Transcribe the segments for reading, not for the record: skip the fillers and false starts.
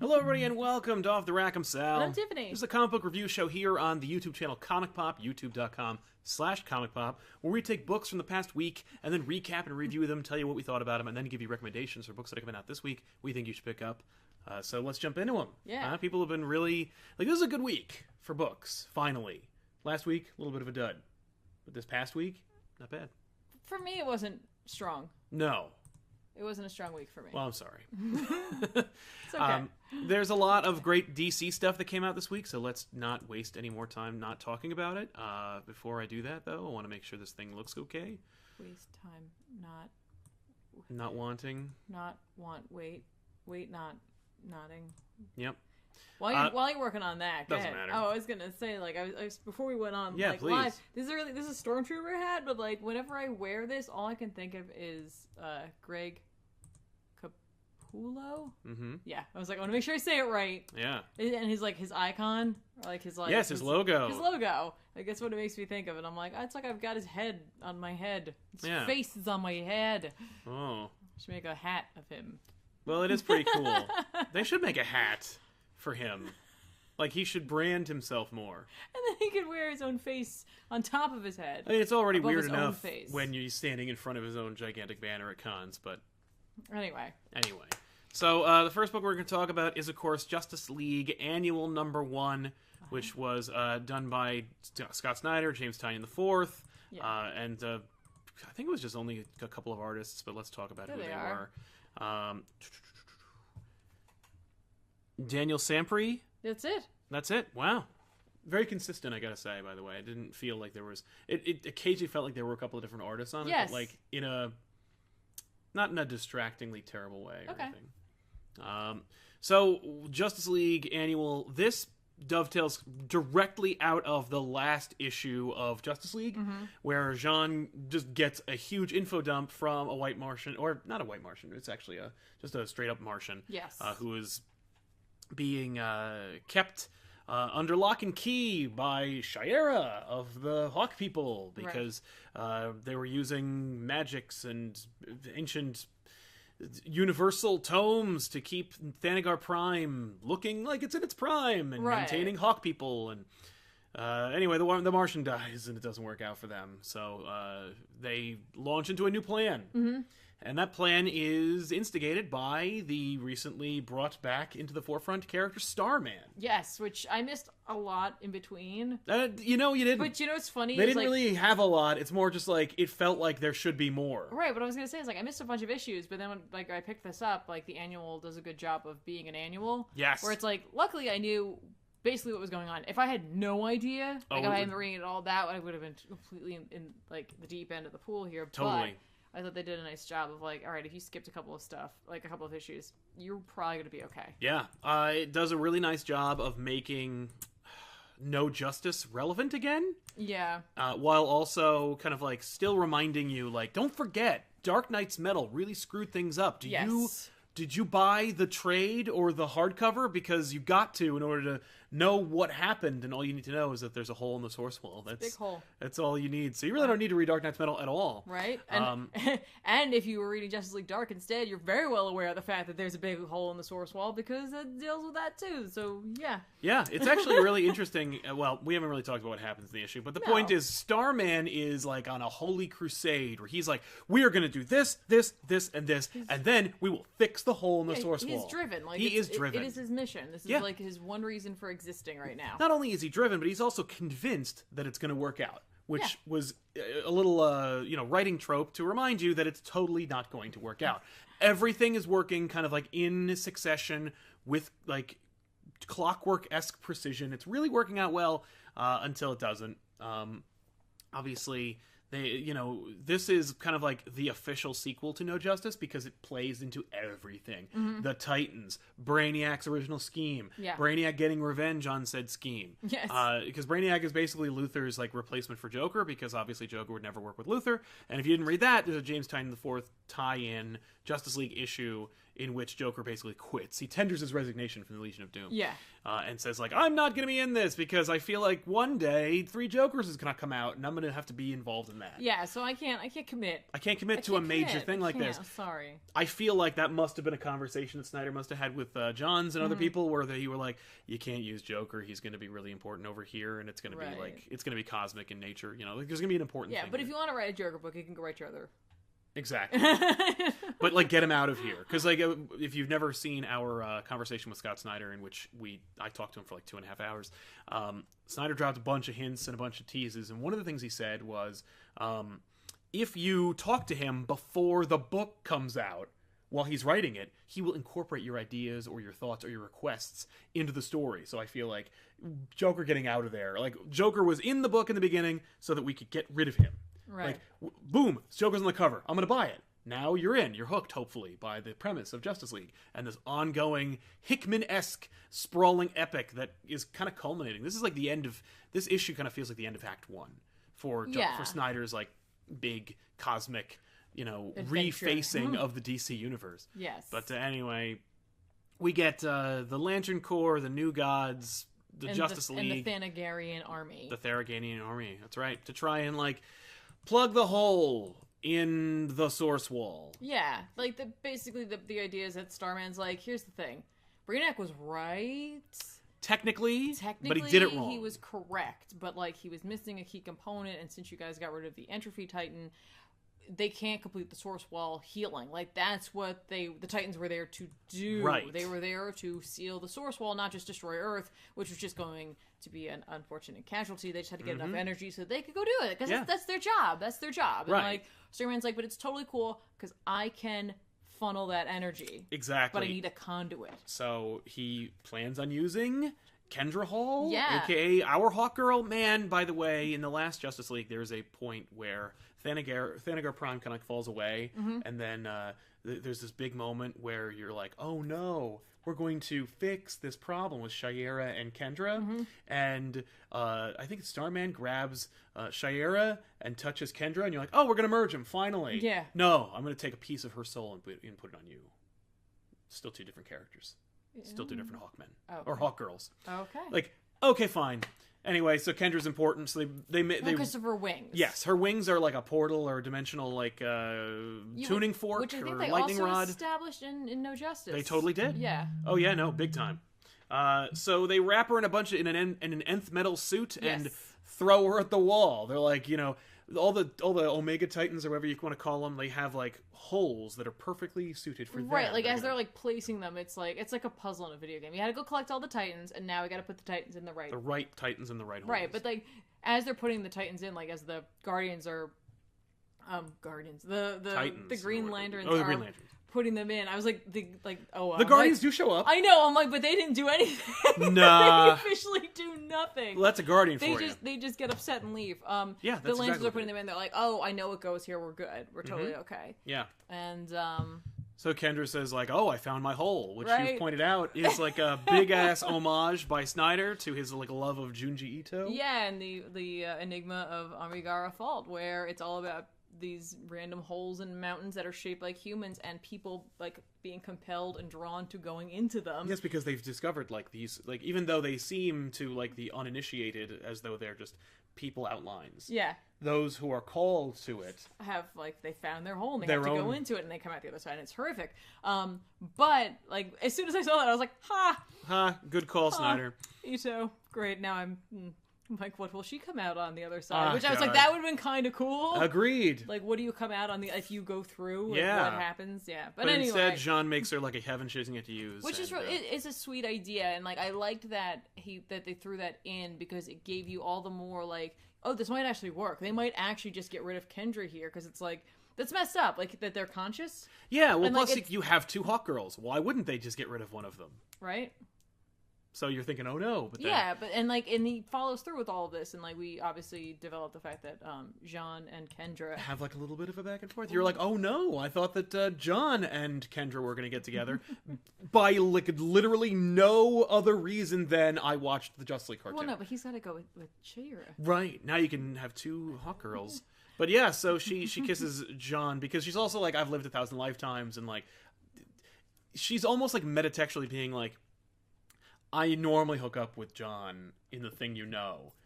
Hello, everybody, and welcome to Off the Rack. I'm Sal. And I'm Tiffany. This is a comic book review show here on the YouTube channel ComicPOP, youtube.com/ComicPOP, where we take books from the past week and then recap and review them, tell you what we thought about them, and then give you recommendations for books that are coming out this week we think you should pick up. So let's jump into them. Yeah. People have been really... this is a good week for books, finally. Last week, a little bit of a dud. But this past week, not bad. For me, it wasn't strong. No. It wasn't a strong week for me. Well, I'm sorry. It's okay. There's a lot of great DC stuff that came out this week, so let's not waste any more time not talking about it. Before I do that, though, I want to make sure this thing looks okay. Waste time, Not wanting. Wait, not nodding. Yep. While you're working on that, go doesn't ahead. matter. Oh, I was gonna say, like, I was before we went on, Yeah, like, please. live. This is a Stormtrooper hat, but like, whenever I wear this, all I can think of is Greg Capullo. Mm-hmm. Yeah, I was like, I want to make sure I say it right. Yeah. And his like his icon, or like his like Yes, his logo. His logo. Like that's what it makes me think of. And I'm like, it's like I've got his head on my head. His Yeah. face is on my head. Oh. Should make a hat of him. Well, it is pretty cool. They should make a hat for him. Like, he should brand himself more. And then he could wear his own face on top of his head. I mean, it's already above weird his own enough face. when you're standing in front of his own gigantic banner at cons, but... Anyway. So, the first book we're going to talk about is, of course, Justice League Annual Number 1, which was done by Scott Snyder, James Tynion IV, Yeah. and I think it was just only a couple of artists, but let's talk about who they are. were. Daniel Sampry. That's it. That's it. Wow. Very consistent, I gotta say, by the way. I didn't feel like there was... It occasionally felt like there were a couple of different artists on it, Yes. but like in a... Not in a distractingly terrible way or Okay. anything. So, Justice League Annual, this dovetails directly out of the last issue of Justice League, where Jean just gets a huge info dump from a white Martian, or not a white Martian, it's actually just a straight-up Martian, Yes. who is being kept under lock and key by Shiera of the Hawk People, because they were using magics and ancient universal tomes to keep Thanagar Prime looking like it's in its prime and maintaining Hawk People. And anyway, the Martian dies and it doesn't work out for them, so they launch into a new plan. And that plan is instigated by the recently brought back into the forefront character Starman. Yes, which I missed a lot in between. You didn't. But you know what's funny? They is, didn't like, really have a lot. It's more just like, it felt like there should be more. Right, what I was going to say is, like, I missed a bunch of issues, but then when, like, I picked this up, like, the annual does a good job of being an annual. Yes. Where it's like, luckily I knew basically what was going on. If I had no idea, like, if I hadn't been reading it all that, I would have been completely in, like, the deep end of the pool here. Totally. But I thought they did a nice job of, like, all right, if you skipped a couple of stuff, like, a couple of issues, you're probably going to be okay. Yeah. It does a really nice job of making No Justice relevant again. Yeah. While also kind of, like, still reminding you, like, don't forget, Dark Knight's Metal really screwed things up. Did you buy the trade or the hardcover? Because you got to in order to know what happened, and all you need to know is that there's a hole in the source wall. That's big hole. That's all you need. So you really don't need to read Dark Knight's Metal at all. Right? And, and if you were reading Justice League Dark instead, you're very well aware of the fact that there's a big hole in the source wall, because it deals with that too. So, yeah. Yeah, it's actually really interesting. Well, we haven't really talked about what happens in the issue, but the point is, Starman is like on a holy crusade where he's like, we are going to do this, this, this, and this, and then we will fix the hole in the source wall. He's driven. Like, he is driven. It is his mission. This is like his one reason for existing right now. Not only is he driven, but he's also convinced that it's going to work out, which was a little, writing trope to remind you that it's totally not going to work out. Everything is working kind of like in succession with like clockwork-esque precision. It's really working out well until it doesn't. Obviously, this is kind of like the official sequel to No Justice because it plays into everything. The Titans, Brainiac's original scheme, Brainiac getting revenge on said scheme. Yes. Because Brainiac is basically Luthor's like replacement for Joker, because obviously Joker would never work with Luthor. And if you didn't read that, there's a James Tynion IV tie-in Justice League issue in which Joker basically quits. He tenders his resignation from the Legion of Doom. Yeah. And says, like, I'm not going to be in this because I feel like one day 3 Jokers is going to come out and I'm going to have to be involved in that. Yeah, so I can't commit. I can't commit to a major thing like this. Sorry. I feel like that must have been a conversation that Snyder must have had with Johns and other people where they were like, you can't use Joker. He's going to be really important over here and it's going to be like, it's going to be cosmic in nature. You know, like, there's going to be an important thing. Yeah, but here. if you want to write a Joker book, you can go write your other. Exactly. But, like, get him out of here. Because, like, if you've never seen our conversation with Scott Snyder, in which I talked to him for, like, 2.5 hours, Snyder dropped a bunch of hints and a bunch of teases, and one of the things he said was, if you talk to him before the book comes out, while he's writing it, he will incorporate your ideas or your thoughts or your requests into the story. So I feel like Joker getting out of there. Like, Joker was in the book in the beginning so that we could get rid of him. Right. Like, boom, Joker's on the cover. I'm going to buy it. Now you're in. You're hooked, hopefully, by the premise of Justice League and this ongoing Hickman-esque sprawling epic that is kind of culminating. This is like the end of... This issue kind of feels like the end of Act 1 for Snyder's, like, big cosmic, you know, adventure. Refacing of the DC universe. Yes. But anyway, we get the Lantern Corps, the New Gods, the Justice League. And the Thanagarian army. The Thanagarian army, that's right. To try and, like, plug the hole in the source wall. Yeah, like basically the idea is that Starman's like, here's the thing, Brainiac was right. Technically, but he did it wrong. He was correct, but like he was missing a key component, and since you guys got rid of the Entropy Titan, they can't complete the source wall healing. Like, that's what the Titans were there to do. Right. They were there to seal the source wall, not just destroy Earth, which was just going to be an unfortunate casualty. They just had to get enough energy so they could go do it, because that's their job. That's their job. And like, Starman's like, but it's totally cool because I can funnel that energy. Exactly. But I need a conduit. So he plans on using Kendra Hall, aka our Hawkgirl. Man, by the way, in the last Justice League, there's a point where Thanagar Prime kind of falls away, and then there's this big moment where you're like, oh no, we're going to fix this problem with Shiera and Kendra, and I think Starman grabs Shiera and touches Kendra, and you're like, oh, we're going to merge them, finally. Yeah. No, I'm going to take a piece of her soul and put it on you. Still 2 different characters. Still 2 different Hawkmen. Or Hawkgirls. Okay. Like, okay, fine. Anyway, so Kendra's important, so they because of her wings. Yes, her wings are like a portal or a dimensional, like, tuning fork, which I think or they lightning also rod. Established in No Justice. They totally did. Yeah. Oh yeah, no, big time. So they wrap her in in an nth metal suit and throw her at the wall. They're like, you know, all the Omega Titans or whatever you want to call them, they have like holes that are perfectly suited for them. Right, like as they're like placing them, it's like a puzzle in a video game. You had to go collect all the Titans, and now we got to put the Titans in the right Titans in the right holes. Right, but like as they're putting the Titans in, like as the Guardians are the Green Lanterns the Green Lanterns. Putting them in, I was like, the Guardians do show up. I know, I'm like, but they didn't do anything. Nah. They officially do nothing. Well, that's a Guardian for you. They just get upset and leave. Yeah, that's the Lanterns exactly are putting them in. They're like, oh, I know what goes here. We're good. We're totally okay. Yeah. And so Kendra says like, oh, I found my hole, which you've pointed out is like a big ass homage by Snyder to his like love of Junji Ito. Yeah, and the Enigma of Amigara Fault, where it's all about these random holes in mountains that are shaped like humans, and people like being compelled and drawn to going into them. Yes, because they've discovered like these, like, even though they seem to like the uninitiated as though they're just people outlines. Yeah. Those who are called to it have like they found their hole and they have to go into it, and they come out the other side, and it's horrific. But like as soon as I saw that, I was like, ha, good call, Snyder. Ito, great. Now I'm like, what will she come out on the other side? Which I was God. like, that would have been kind of cool. Agreed. Like, what do you come out on if you go through? Yeah. What happens? Yeah. But anyway, instead, Jean makes her like a heaven she doesn't get to use. Which is it's a sweet idea, and like I liked that they threw that in, because it gave you all the more like, oh, this might actually work. They might actually just get rid of Kendra here, because it's like, that's messed up. Like, that they're conscious. Yeah, well, and plus like, you have 2 Hawkgirls. Why wouldn't they just get rid of one of them? Right. So you're thinking, oh no, but then... Yeah, and he follows through with all of this, and like we obviously developed the fact that Jean and Kendra have like a little bit of a back and forth. You're like, oh no, I thought that John and Kendra were going to get together by like literally no other reason than I watched the Justice League cartoon. Well, no, but he's got to go with Shiera. Right, now you can have 2 Hawkgirls. But yeah, so she kisses John because she's also like, I've lived 1,000 lifetimes, and like, she's almost like metatextually being like, I normally hook up with John in the thing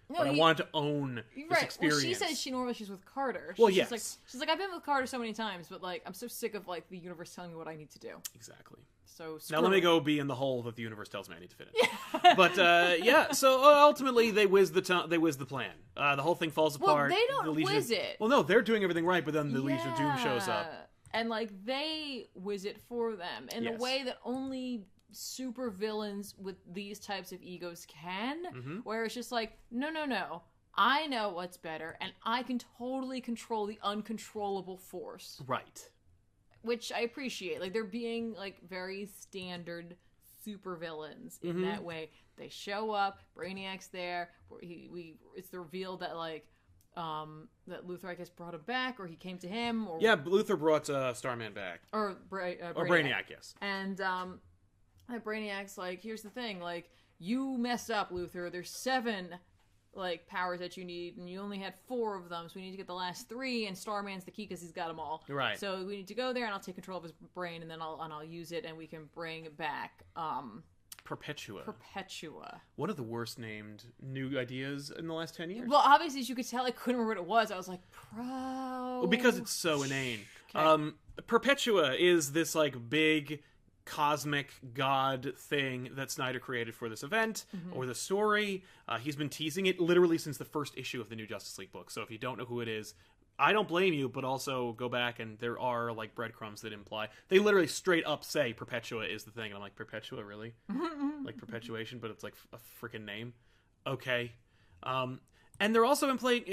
but I wanted to own this experience. Well, she says she's with Carter. She's like, I've been with Carter so many times, but like, I'm so sick of like the universe telling me what I need to do. Exactly. So now let me go be in the hole that the universe tells me I need to fit in. But yeah, so ultimately they whiz the plan. The whole thing falls apart. Well, they don't whiz it. Well, no, they're doing everything right, but then the Legion of Doom shows up. And like they whiz it for them in a way that only super villains with these types of egos can, where it's just like, no, I know what's better, and I can totally control the uncontrollable force. Right. Which I appreciate. Like, they're being, like, very standard super villains in that way. They show up, Brainiac's there, it's revealed that, like, that Luthor, I guess, brought him back, or he came to him, or... Yeah, Luthor brought Starman back. Or Brainiac, yes. And, Brainiac's like, here's the thing, like, you messed up, Luthor. There's 7, like, powers that you need, and you only had 4 of them, so we need to get the last 3, and Starman's the key because he's got them all. Right. So we need to go there, and I'll take control of his brain, and then I'll use it, and we can bring back, Perpetua. One of the worst named new ideas in the last 10 years. Well, obviously, as you could tell, I couldn't remember what it was. I was like, Well, because it's so inane. Okay. Perpetua is this, like, big cosmic god thing that Snyder created for this event or the story. He's been teasing it literally since the first issue of the new Justice League book. So if you don't know who it is, I don't blame you, but also go back and there are like breadcrumbs that imply they literally straight up say Perpetua is the thing. And I'm like, Perpetua, really? Like perpetuation, but it's like a freaking name. Okay. And they're also implying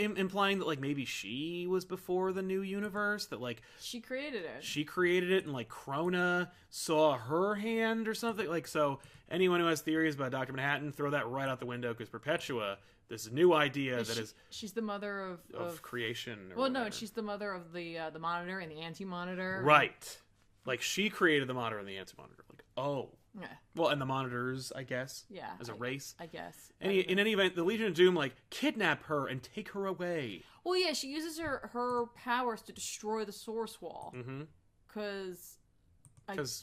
that, like, maybe she was before the new universe, that, like... She created it, and, like, Krona saw her hand or something. Like, so anyone who has theories about Dr. Manhattan, throw that right out the window, because Perpetua, this new idea she's the mother of creation. Well, whatever. No, she's the mother of the Monitor and the Anti-Monitor. Right. Like, she created the Monitor and the Anti-Monitor. Like, oh... Yeah. Well, and the Monitors, I guess. Yeah. As a race. I guess. In any event, the Legion of Doom, like, kidnap her and take her away. Well, yeah, she uses her powers to destroy the Source Wall. Because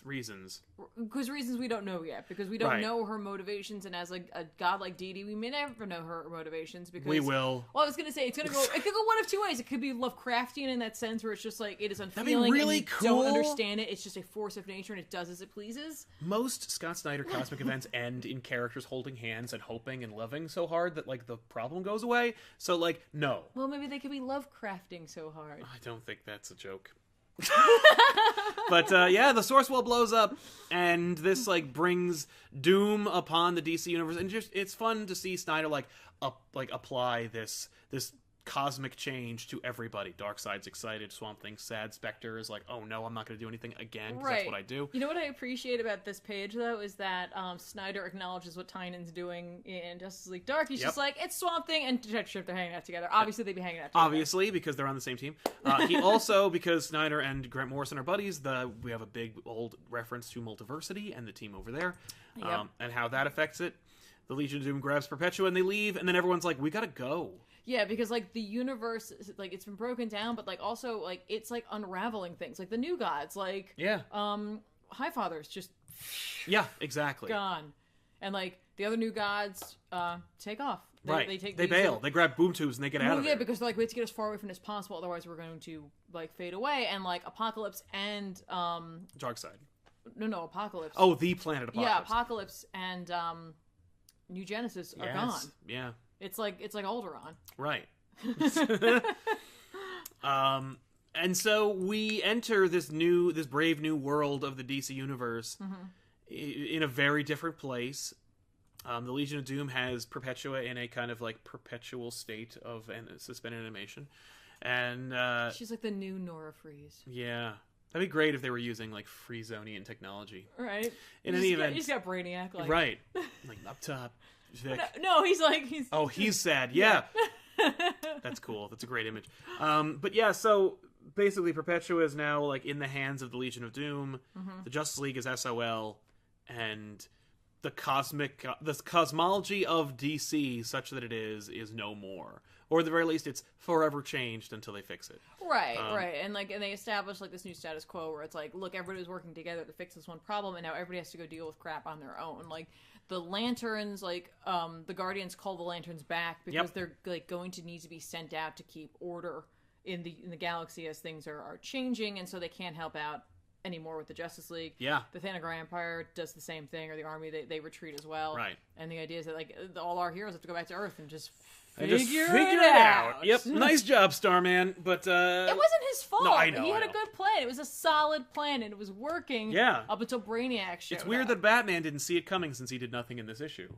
reasons. Because reasons we don't know yet. Because we don't know her motivations, and as like a godlike deity, we may never know her motivations. Because we will. Well, I was gonna say it could go one of 2 ways. It could be Lovecraftian in that sense, where it's just like it is unfeeling. That'd be really and you cool. Don't understand it. It's just a force of nature, and it does as it pleases. Most Scott Snyder cosmic events end in characters holding hands and hoping and loving so hard that like the problem goes away. So like no. Well, maybe they could be Lovecrafting so hard. I don't think that's a joke. But yeah, the Source Wall blows up, and this like brings doom upon the DC universe, and just it's fun to see Snyder apply this cosmic change to everybody. Darkseid's excited, Swamp Thing's sad, Spectre is like, oh no, I'm not going to do anything again, because that's what I do. You know what I appreciate about this page, though, is that Snyder acknowledges what Tynan's doing in Justice League Dark. He's just like, it's Swamp Thing and Detective Shift are hanging out together. Obviously, they'd be hanging out together. Obviously, because they're on the same team. He also, because Snyder and Grant Morrison are buddies, we have a big old reference to Multiversity and the team over there, and how that affects it. The Legion of Doom grabs Perpetua and they leave, and then everyone's like, we gotta go. Yeah, because, like, the universe, like, it's been broken down, but, like, also, like, it's, like, unraveling things. Like, the new gods, like... Yeah. Highfather's just... Yeah, exactly. Gone. And, like, the other new gods, take off. They bail. They grab boom tubes and they get out of there. Yeah, because they're like, we have to get as far away from this as possible, otherwise we're going to, like, fade away. And, like, Apocalypse and, Darkseid. No, Apocalypse. Oh, the planet Apocalypse. Yeah, Apocalypse and, New Genesis are gone. Yeah. It's like Alderaan. Right. And so we enter this brave new world of the DC universe in a very different place. The Legion of Doom has Perpetua in a kind of like perpetual state of suspended animation. And she's like the new Nora Freeze. Yeah. That'd be great if they were using like Freezonian technology. Right. In any event. He's got Brainiac like. Right. Like up top. Vic. No, he's Oh, he's sad. Yeah. That's cool. That's a great image. But yeah, so basically Perpetua is now like in the hands of the Legion of Doom. The Justice League is SOL, and the cosmology of DC, such that it is no more. Or at the very least, it's forever changed until they fix it. Right, right. And they establish like this new status quo where it's like, look, everybody was working together to fix this one problem, and now everybody has to go deal with crap on their own. Like the Lanterns, the Guardians call the Lanterns back because they're like going to need to be sent out to keep order in the galaxy as things are changing, and so they can't help out anymore with the Justice League. Yeah. The Thanagar Empire does the same thing, or the army, they retreat as well. Right. And the idea is that like all our heroes have to go back to Earth and just figure it out. Yep. Nice job, Starman. But it wasn't his fault. No, I know. He had a good plan. It was a solid plan, and it was working. Yeah. Up until Brainiac showed It's weird that Batman didn't see it coming since he did nothing in this issue.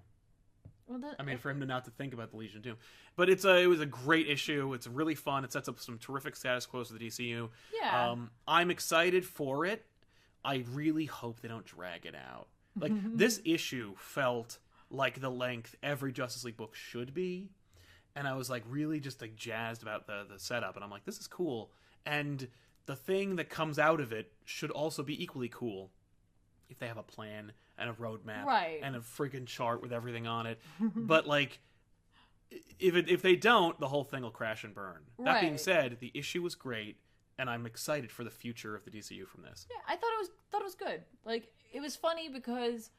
Well, for him to not to think about the Legion of Doom. But it was a great issue. It's really fun. It sets up some terrific status quos for the DCU. Yeah. I'm excited for it. I really hope they don't drag it out. Like, this issue felt like the length every Justice League book should be. And I was, like, really just, like, jazzed about the setup. And I'm like, this is cool. And the thing that comes out of it should also be equally cool if they have a plan and a roadmap and a friggin' chart with everything on it. But, like, if they don't, the whole thing will crash and burn. That being said, the issue was great. And I'm excited for the future of the DCU from this. Yeah, I thought it was good. Like, it was funny because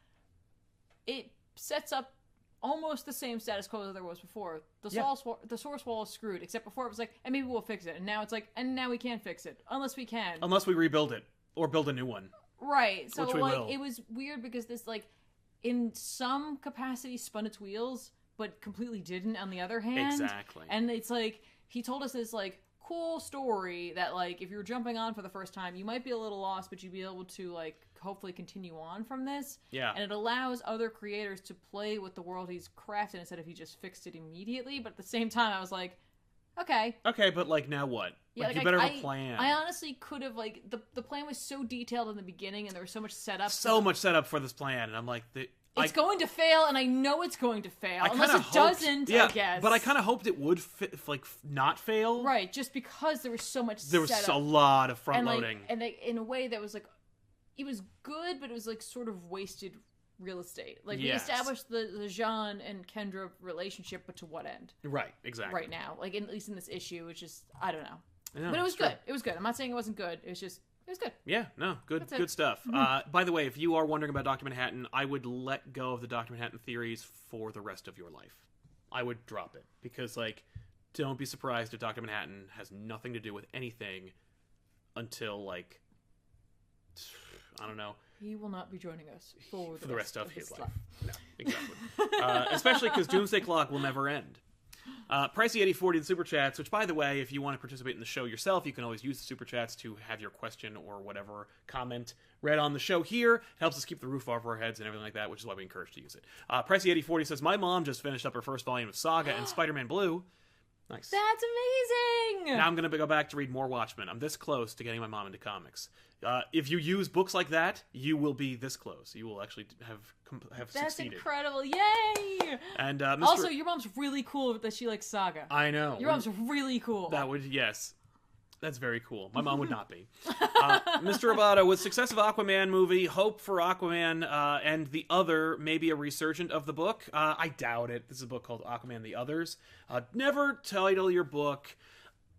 it sets up almost the same status quo that there was before. The source wall is screwed, except before it was like, and maybe we'll fix it. And now it's like, and now we can't fix it. Unless we can. Unless we rebuild it. Or build a new one. Right. So, which we will. It was weird because this, like, in some capacity spun its wheels, but completely didn't on the other hand. Exactly. And it's like, he told us this, like, cool story that, like, if you're jumping on for the first time, you might be a little lost, but you'd be able to, like, hopefully continue on from this. Yeah. And it allows other creators to play with the world he's crafted instead of he just fixed it immediately. But at the same time, I was like, okay. Okay, but, like, now what? Yeah, like, you better have a plan. I honestly could have, like, the plan was so detailed in the beginning, and there was so much setup. So much setup for this plan, and I'm like... It's going to fail, and I know it's going to fail. Unless it doesn't, I guess. But I kind of hoped it would, not fail. Right, just because there was so much There was a lot of front-loading. And in a way that was, like, it was good, but it was, like, sort of wasted real estate. Like, we established the Jean and Kendra relationship, but to what end? Right, exactly. Right now. Like, at least in this issue, it's just, I don't know. Yeah, but it was good. It was good. I'm not saying it wasn't good. It was just... It was good. Yeah, no, good stuff. By the way, if you are wondering about Dr. Manhattan, I would let go of the Dr. Manhattan theories for the rest of your life. I would drop it. Because, like, don't be surprised if Dr. Manhattan has nothing to do with anything until, like, I don't know. He will not be joining us for the rest of his life. No, exactly. Especially because Doomsday Clock will never end. Pricey 8040 the Super Chats, which, by the way, if you want to participate in the show yourself, you can always use the Super Chats to have your question or whatever comment read on the show here. It helps us keep the roof over our heads and everything like that, which is why we encourage to use it. Pricey 8040 says, my mom just finished up her first volume of Saga and Spider-Man Blue. Nice. That's amazing! Now I'm going to go back to read more Watchmen. I'm this close to getting my mom into comics. If you use books like that, you will be this close. You will actually have That's succeeded. That's incredible. Yay! And also, your mom's really cool that she likes Saga. I know. Your mom's really cool. That would, yes. That's very cool. My mom would not be. Mr. Roboto, with success of Aquaman movie, hope for Aquaman and the Other, maybe a resurgent of the book. I doubt it. This is a book called Aquaman the Others. Never title your book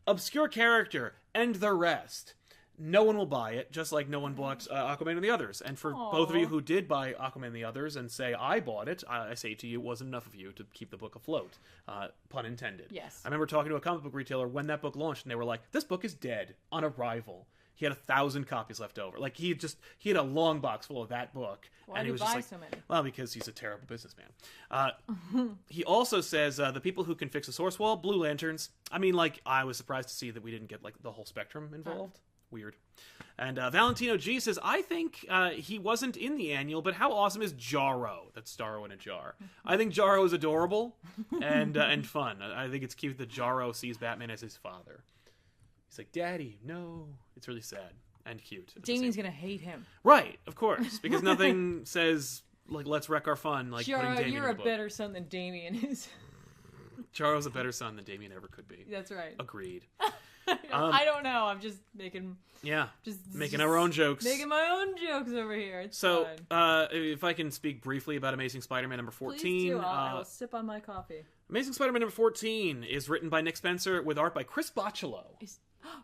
Obscure Character and the Rest. No one will buy it, just like no one bought Aquaman and the Others. And for both of you who did buy Aquaman and the Others and say, I bought it, I say to you, it wasn't enough of you to keep the book afloat. Pun intended. Yes. I remember talking to a comic book retailer when that book launched, and they were like, this book is dead on arrival. He had 1,000 copies left over. Like, he had a long box full of that book. Why and did he was he buy just like, so many? Well, because he's a terrible businessman. He also says, the people who can fix the source wall, Blue Lanterns. I mean, like, I was surprised to see that we didn't get, like, the whole spectrum involved. Weird. And Valentino G says, I think he wasn't in the annual, but how awesome is Jarro? That's Starro in a jar. I think Jarro is adorable and fun. I think it's cute that Jarro sees Batman as his father. He's like, Daddy, no. It's really sad and cute. Damien's going to hate him. Right, of course. Because nothing says, like, let's wreck our fun. Like Jarro, putting you're a better son than Damien is. Jarro's a better son than Damien ever could be. That's right. Agreed. I don't know. I'm just making... Yeah, making our own jokes. Making my own jokes over here. It's so, if I can speak briefly about Amazing Spider-Man number 14. Please do. I will sip on my coffee. Amazing Spider-Man number 14 is written by Nick Spencer with art by Chris Bocciolo.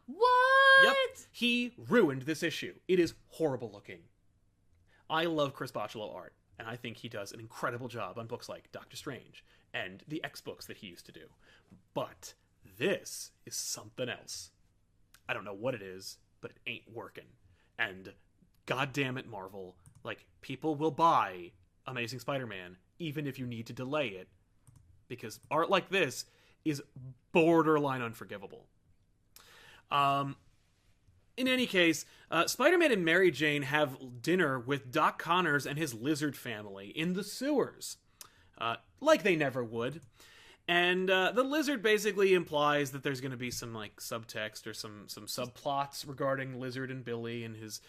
What? Yep. He ruined this issue. It is horrible looking. I love Chris Bocciolo art, and I think he does an incredible job on books like Doctor Strange and the X books that he used to do. But this is something else. I don't know what it is, but it ain't working. And goddamn it, Marvel, like, people will buy Amazing Spider-Man even if you need to delay it, because art like this is borderline unforgivable. In any case, Spider-Man and Mary Jane have dinner with Doc Connors and his lizard family in the sewers, like they never would. And the lizard basically implies that there's going to be some like subtext or some subplots regarding Lizard and Billy and his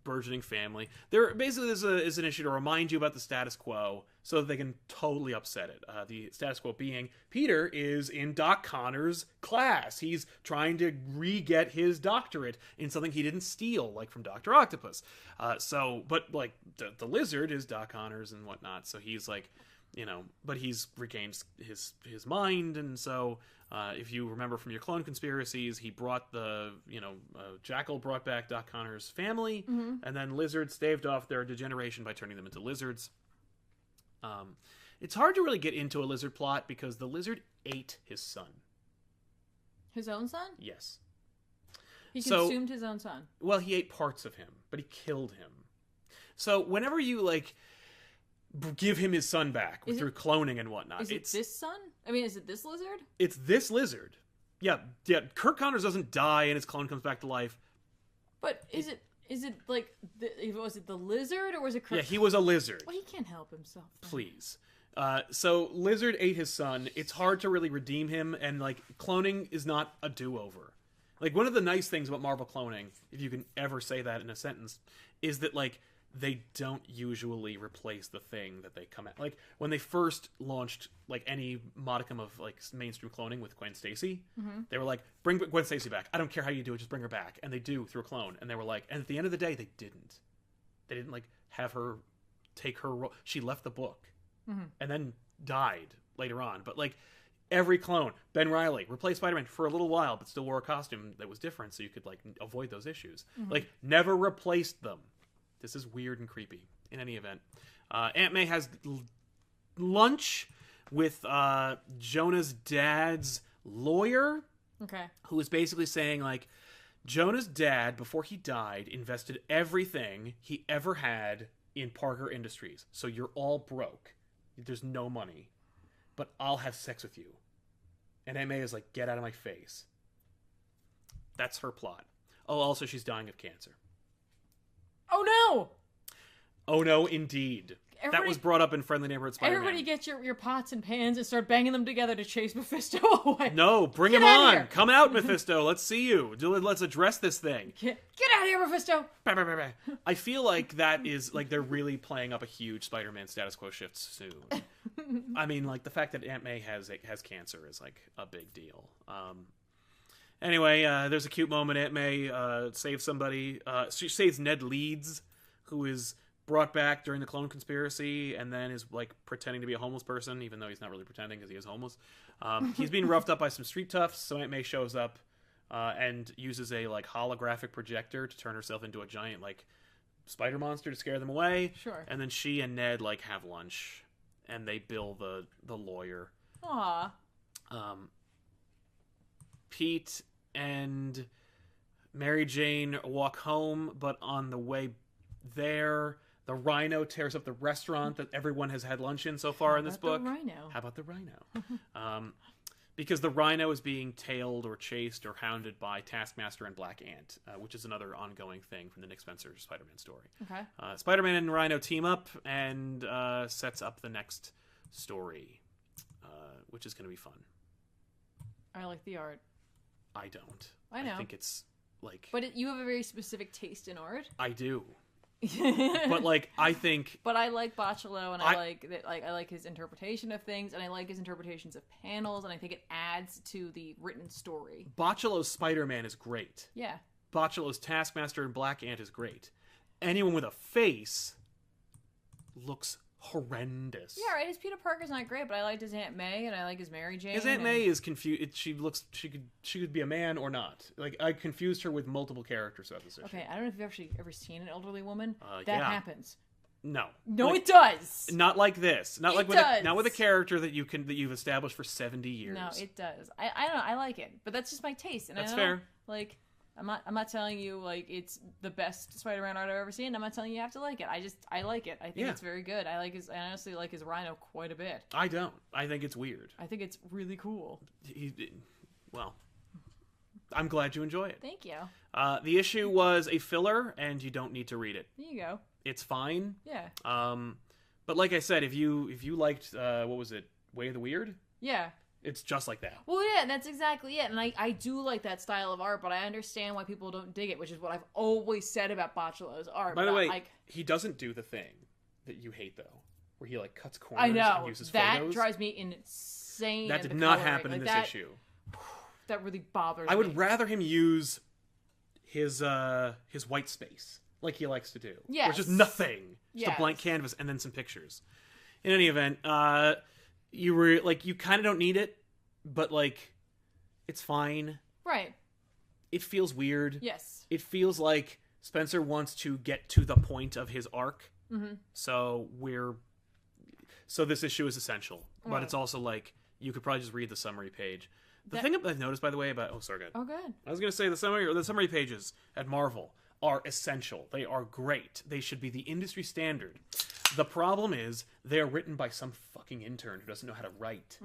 burgeoning family. There basically is an issue to remind you about the status quo so that they can totally upset it. The status quo being Peter is in Doc Connors' class. He's trying to re-get his doctorate in something he didn't steal, like from Dr. Octopus. But like the lizard is Doc Connors and whatnot, so he's like, but he's regained his mind, and so if you remember from your clone conspiracies, he brought Jackal brought back Doc Connors' family, and then Lizard staved off their degeneration by turning them into lizards. It's hard to really get into a lizard plot because the lizard ate his son. His own son? Yes. He consumed his own son. Well, he ate parts of him, but he killed him. So whenever you, give him his son back through cloning and whatnot. Is it this son? I mean, is it this lizard? It's this lizard. Yeah. Kirk Connors doesn't die and his clone comes back to life. But was it the lizard or was it Kirk? Yeah, he was a lizard. Well, he can't help himself. Please. So Lizard ate his son. It's hard to really redeem him, and cloning is not a do-over. One of the nice things about Marvel cloning, if you can ever say that in a sentence, is that they don't usually replace the thing that they come at. When they first launched any modicum of mainstream cloning with Gwen Stacy, they were like, bring Gwen Stacy back. I don't care how you do it, just bring her back. And they do through a clone. And they were and at the end of the day, they didn't. They didn't have her take her role. She left the book and then died later on. But every clone, Ben Reilly replaced Spider-Man for a little while, but still wore a costume that was different, so you could avoid those issues. Never replaced them. This is weird and creepy. In any event, Aunt May has lunch with Jonah's dad's lawyer. Okay. Who is basically saying Jonah's dad, before he died, invested everything he ever had in Parker Industries. So you're all broke. There's no money. But I'll have sex with you. And Aunt May is get out of my face. That's her plot. Oh, also she's dying of cancer. Oh no! Oh no, indeed. That was brought up in Friendly Neighborhood Spider-Man. Everybody get your pots and pans and start banging them together to chase Mephisto away. No, bring him on. Come out, Mephisto. Let's see you. Let's address this thing. Get out of here, Mephisto. I feel like that is they're really playing up a huge Spider-Man status quo shift soon. I mean, the fact that Aunt May has cancer is a big deal. Anyway, there's a cute moment. Aunt May saves somebody. She saves Ned Leeds, who is brought back during the clone conspiracy and then is pretending to be a homeless person, even though he's not really pretending because he is homeless. He's being roughed up by some street toughs, so Aunt May shows up and uses a holographic projector to turn herself into a giant spider monster to scare them away. Sure. And then she and Ned have lunch, and they bill the lawyer. Aww. Pete and Mary Jane walk home, but on the way there, the Rhino tears up the restaurant that everyone has had lunch in so far in this book. How about the Rhino? Because the Rhino is being tailed or chased or hounded by Taskmaster and Black Ant, which is another ongoing thing from the Nick Spencer Spider-Man story. Okay. Spider-Man and Rhino team up and sets up the next story, which is going to be fun. I like the art. I don't. I know. I think it's But you have a very specific taste in art. I do. But like, I think. But I like Bocciolo, and I like that. Like, I like his interpretation of things, and I like his interpretations of panels, and I think it adds to the written story. Bocciolo's Spider-Man is great. Yeah. Bocciolo's Taskmaster and Black Ant is great. Anyone with a face looks horrendous. Yeah, right. His Peter Parker's not great, but I liked his Aunt May, and I like his Mary Jane. His Aunt May is confused. She could be a man or not. Like, I confused her with multiple characters throughout this issue. Okay, I don't know if you've actually ever seen an elderly woman. That happens. No, like, it does. Not like this. Not like not with a character that you've established for 70 years. No, it does. I don't know. I like it, but that's just my taste. And that's fair. Like, I'm not telling you like it's the best Spider-Man art I've ever seen. I'm not telling you have to like it. I like it. I think it's very good. I honestly like his Rhino quite a bit. I don't. I think it's weird. I think it's really cool. Well, I'm glad you enjoy it. Thank you. The issue was a filler, and you don't need to read it. There you go. It's fine. Yeah. But like I said, if you liked what was it, Way of the Weird? Yeah. It's just like that. Well, yeah, that's exactly it. And I do like that style of art, but I understand why people don't dig it, which is what I've always said about Bocciolo's art. By the way, he doesn't do the thing that you hate, though, where he, like, cuts corners and uses that photos. Drives me insane. That did not happen in this issue. That really bothers me. I would rather him use his white space, like he likes to do. Yes. Which is nothing. Just a blank canvas and then some pictures. In any event, you kind of don't need it, but like, it's fine. Right. It feels weird. Yes. It feels like Spencer wants to get to the point of his arc. Mm-hmm. So this issue is essential, but it's also like, you could probably just read the summary page. The thing I've noticed, by the way, about... Oh, sorry, go ahead. Oh, good. I was going to say the summary pages at Marvel are essential. They are great. They should be the industry standard. The problem is they're written by some fucking intern who doesn't know how to write.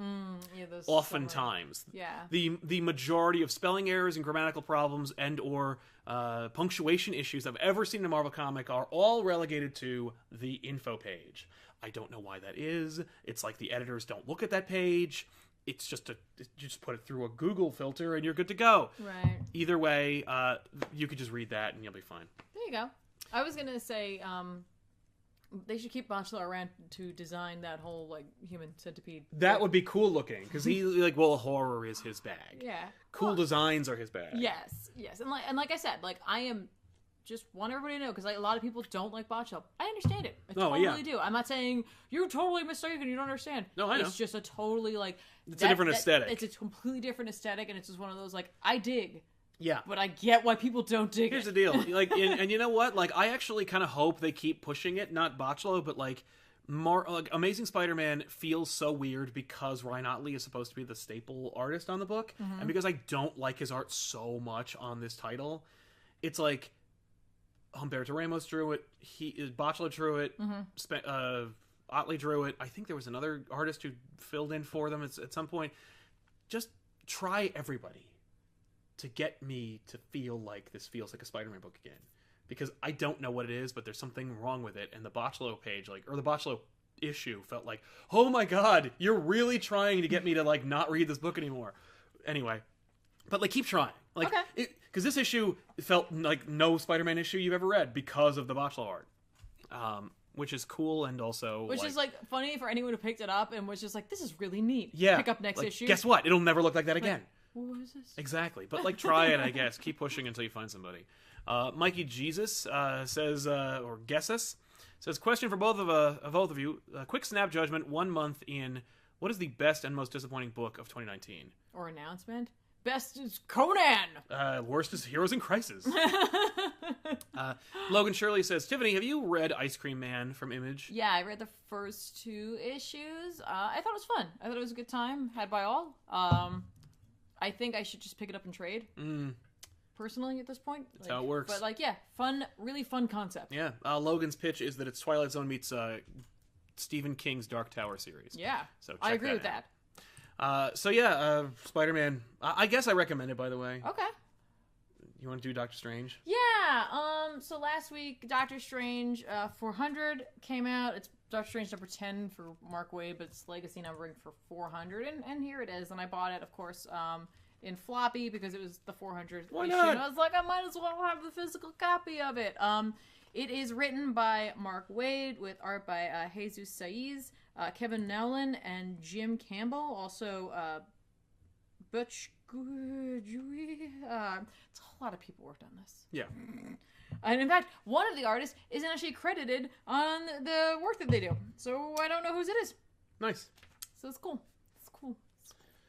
Oftentimes. Yeah. The majority of spelling errors and grammatical problems and or punctuation issues I've ever seen in a Marvel comic are all relegated to the info page. I don't know why that is. It's like the editors don't look at that page. It's just you just put it through a Google filter and you're good to go. Right. Either way, you could just read that and you'll be fine. There you go. I was gonna say, they should keep Bocciolo around to design that whole like human centipede. That would be cool looking because he horror is his bag. Yeah. Cool designs are his bag. Yes, and like I said, like I am. Just want everybody to know, because like, a lot of people don't like Bocciolo. I understand it. I totally do. I'm not saying you're totally mistaken, you don't understand. No, I know. It's just a totally, like... It's a different aesthetic. It's a completely different aesthetic, and it's just one of those, like, I dig. Yeah. But I get why people don't dig Here's the deal. Like, and you know what? Like, I actually kind of hope they keep pushing it. Not Bocciolo, but, like, more... Like, Amazing Spider-Man feels so weird because Ryan Ottley is supposed to be the staple artist on the book. Mm-hmm. And because I don't like his art so much on this title, it's like... Humberto Ramos drew it. Bocciolo drew it. Mm-hmm. Otley drew it. I think there was another artist who filled in for them at some point. Just try everybody to get me to feel like this feels like a Spider-Man book again. Because I don't know what it is, but there's something wrong with it. And the Bocciolo page, or the Bocciolo issue felt like, oh my god, you're really trying to get me to like not read this book anymore. Anyway, but like keep trying. Like, okay. Because this issue felt like no Spider-Man issue you've ever read because of the Bocciolo art. Which is cool and also... Which is, like, funny for anyone who picked it up and was just like, this is really neat. Yeah. Pick up next issue. Guess what? It'll never look like that again. What is this? Exactly. But, like, try it, I guess. Keep pushing until you find somebody. Mikey Jesus says, or guesses, says, question for both of you. Quick snap judgment, 1 month in. What is the best and most disappointing book of 2019? Or announcement? Best is Conan! Worst is Heroes in Crisis. Logan Shirley says, Tiffany, have you read Ice Cream Man from Image? Yeah, I read the first 2 issues. I thought it was fun. I thought it was a good time. Had by all. I think I should just pick it up and trade. Personally, at this point. That's how it works. But, like, yeah, fun, really fun concept. Yeah. Logan's pitch is that it's Twilight Zone meets Stephen King's Dark Tower series. Yeah. So I agree with that. Spider-Man. I guess I recommend it, by the way. Okay. You want to do Doctor Strange? Yeah. So last week, Doctor Strange 400 came out. It's Doctor Strange number 10 for Mark Waid, but it's legacy numbering for 400, and here it is. And I bought it, of course, in floppy because it was the 400th issue. And I was like, I might as well have the physical copy of it. It is written by Mark Waid with art by Jesus Saiz, Kevin Nowlin, and Jim Campbell. Also, Butch Guidry. It's a whole lot of people worked on this. Yeah. And in fact, one of the artists isn't actually credited on the work that they do. So I don't know whose it is. Nice. So it's cool.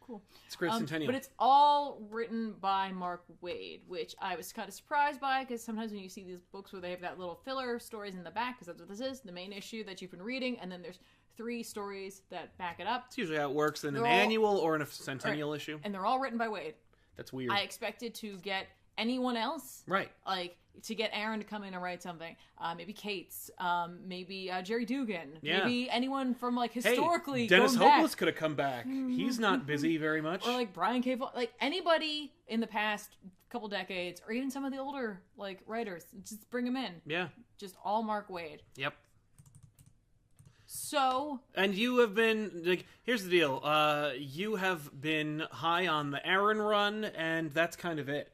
Cool. It's great Centennial. But it's all written by Mark Waid, which I was kind of surprised by, because sometimes when you see these books where they have got little filler stories in the back, because that's what this is, the main issue that you've been reading, and then there's 3 stories that back it up. It's usually how it works in an annual or in a Centennial issue. And they're all written by Waid. That's weird. I expected to get anyone else. Right. Like, to get Aaron to come in and write something. Maybe Kate's. Maybe Jerry Dugan. Yeah. Maybe anyone from, like, historically Dennis going Hopeless back. could have come back. He's not busy very much. Or, like, Brian K. Like, anybody in the past couple decades, or even some of the older, like, writers. Just bring them in. Yeah. Just all Mark Waid. Yep. So... And you have been... like, here's the deal. You have been high on the Aaron run, and that's kind of it.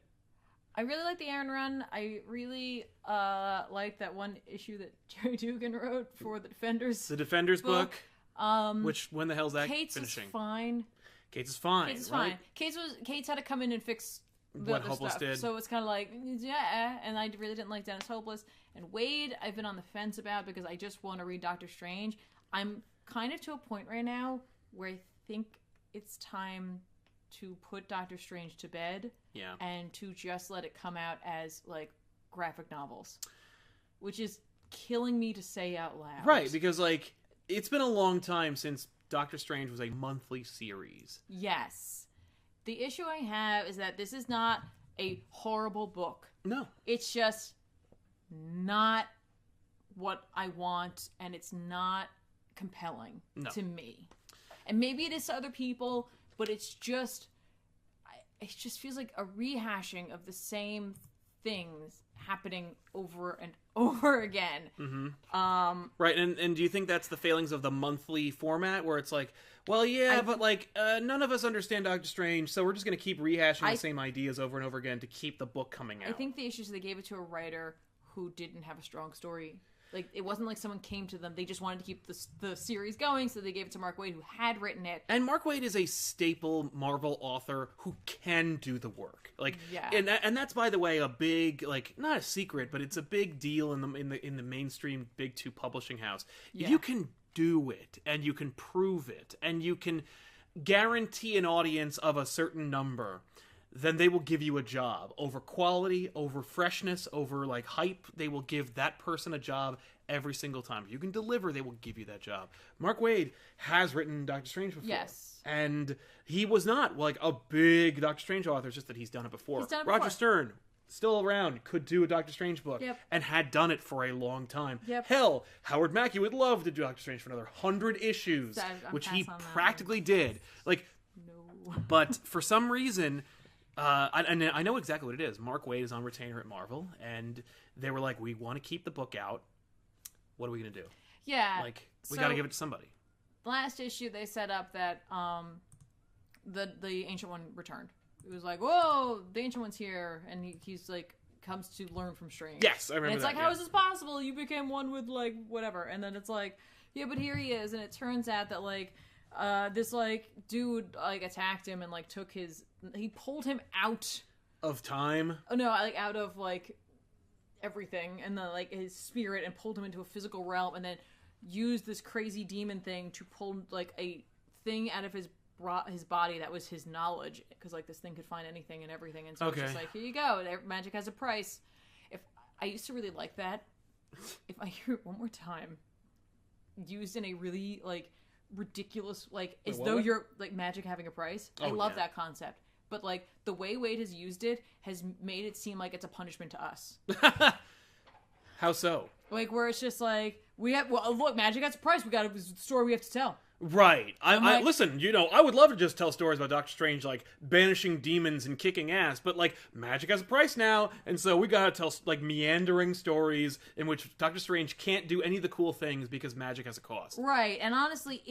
I really like the Aaron run. I really like that one issue that Jerry Dugan wrote for the Defenders. The Defenders book. Which, when the hell's that Kate's finishing? Is fine. Kate's is fine. Kate's is right? fine. Kate's had to come in and fix the what other Hopeless stuff. did. So it's kind of like, yeah, and I really didn't like Dennis Hopeless. And Waid, I've been on the fence about because I just want to read Doctor Strange. I'm kind of to a point right now where I think it's time to put Doctor Strange to bed. Yeah. And to just let it come out as, like, graphic novels. Which is killing me to say out loud. Right, because, like, it's been a long time since Doctor Strange was a monthly series. Yes. The issue I have is that this is not a horrible book. No. It's just not what I want, and it's not compelling to me. And maybe it is to other people, but it just feels like a rehashing of the same things happening over and over again. Mm-hmm. Right, and do you think that's the failings of the monthly format, where it's like, well, yeah, but like none of us understand Doctor Strange, so we're just going to keep rehashing the same ideas over and over again to keep the book coming out. I think the issue is they gave it to a writer who didn't have a strong story. Like, it wasn't like someone came to them. They just wanted to keep the series going, so they gave it to Mark Waid, who had written it. And Mark Waid is a staple Marvel author who can do the work. Like, yeah. And that's, by the way, a big, like, not a secret, but it's a big deal in the mainstream Big Two publishing house. Yeah. If you can do it, and you can prove it, and you can guarantee an audience of a certain number, then they will give you a job. Over quality, over freshness, over, like, hype, they will give that person a job every single time. If you can deliver, they will give you that job. Mark Waid has written Doctor Strange before. Yes. And he was not, like, a big Doctor Strange author, it's just that he's done it before. He's done it Roger before. Stern, still around, could do a Doctor Strange book. Yep. And had done it for a long time. Yep. Hell, Howard Mackey would love to do Doctor Strange for another 100 issues, which he practically did. Like, no. But for some reason... and I know exactly what it is. Mark Waid is on retainer at Marvel, and they were like, we want to keep the book out. What are we going to do? Yeah. Like, we got to give it to somebody. Last issue, they set up that the Ancient One returned. It was like, whoa, the Ancient One's here, and he's like, comes to learn from Strange. Yes, I remember that. And it's like, how is this possible? You became one with, like, whatever. And then it's like, yeah, but here he is. And it turns out that, like, this, like, dude, like, attacked him and, like, he pulled him out of time. Oh no, like, out of, like, everything, and then, like, his spirit, and pulled him into a physical realm, and then used this crazy demon thing to pull, like, a thing out of his body that was his knowledge, because, like, this thing could find anything and everything, and so it's just like, here you go, magic has a price. If I used to really like that, if I hear it one more time, used in a really, like, ridiculous, like, as though you're, like, magic having a price. I love that concept. But, like, the way Waid has used it has made it seem like it's a punishment to us. How so? Like, where it's just like, look, magic has a price. We got a story we have to tell. Right. I listen, I would love to just tell stories about Doctor Strange, like, banishing demons and kicking ass, but, like, magic has a price now, and so we gotta tell, like, meandering stories in which Doctor Strange can't do any of the cool things because magic has a cost. Right, and honestly,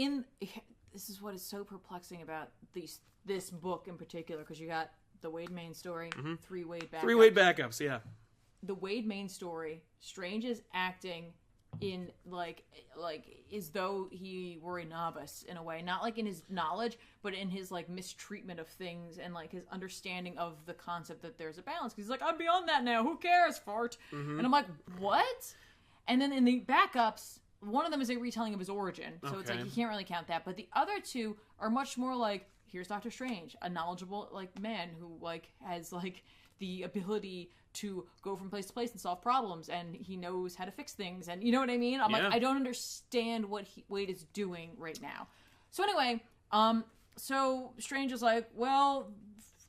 this is what is so perplexing about this book in particular, because you got the Waid main story, 3 Waid backups. 3 Waid backups, yeah. the Wade main story, Strange is acting in like as though he were a novice in a way, not like in his knowledge, but in his like mistreatment of things and like his understanding of the concept that there's a balance. Because he's like, I'm beyond that now. Who cares, fart? And I'm like, what? And then in the backups, one of them is a retelling of his origin, so it's like you can't really count that. But the other two are much more like, here's Doctor Strange, a knowledgeable like man who like has like the ability to go from place to place and solve problems, and he knows how to fix things, and you know what I mean? I'm like, I don't understand what Wade is doing right now. So anyway, so Strange is like, well,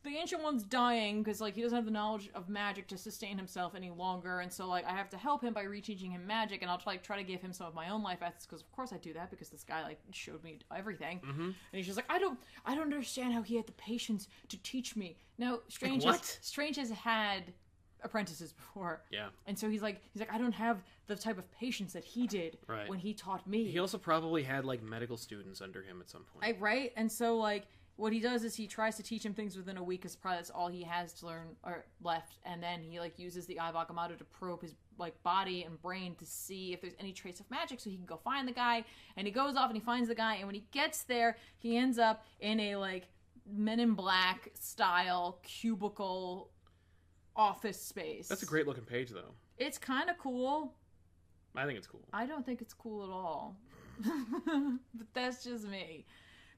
the Ancient One's dying because like he doesn't have the knowledge of magic to sustain himself any longer, and so like I have to help him by reteaching him magic, and I'll try to give him some of my own life ethics, because of course I do that because this guy like showed me everything. And he's just like, I don't understand how he had the patience to teach me. Now Strange has had apprentices before, and so he's like I don't have the type of patience that he did when he taught me. He also probably had like medical students under him at some point, right? And so like what he does is he tries to teach him things within a week, because probably that's all he has to learn or left, and then he like uses the Eye of Agamotto to probe his like body and brain to see if there's any trace of magic, so he can go find the guy. And he goes off and he finds the guy, and when he gets there, he ends up in a like Men in Black style cubicle office space. That's a great looking page, though. It's kind of cool. I think it's cool. I don't think it's cool at all. But that's just me.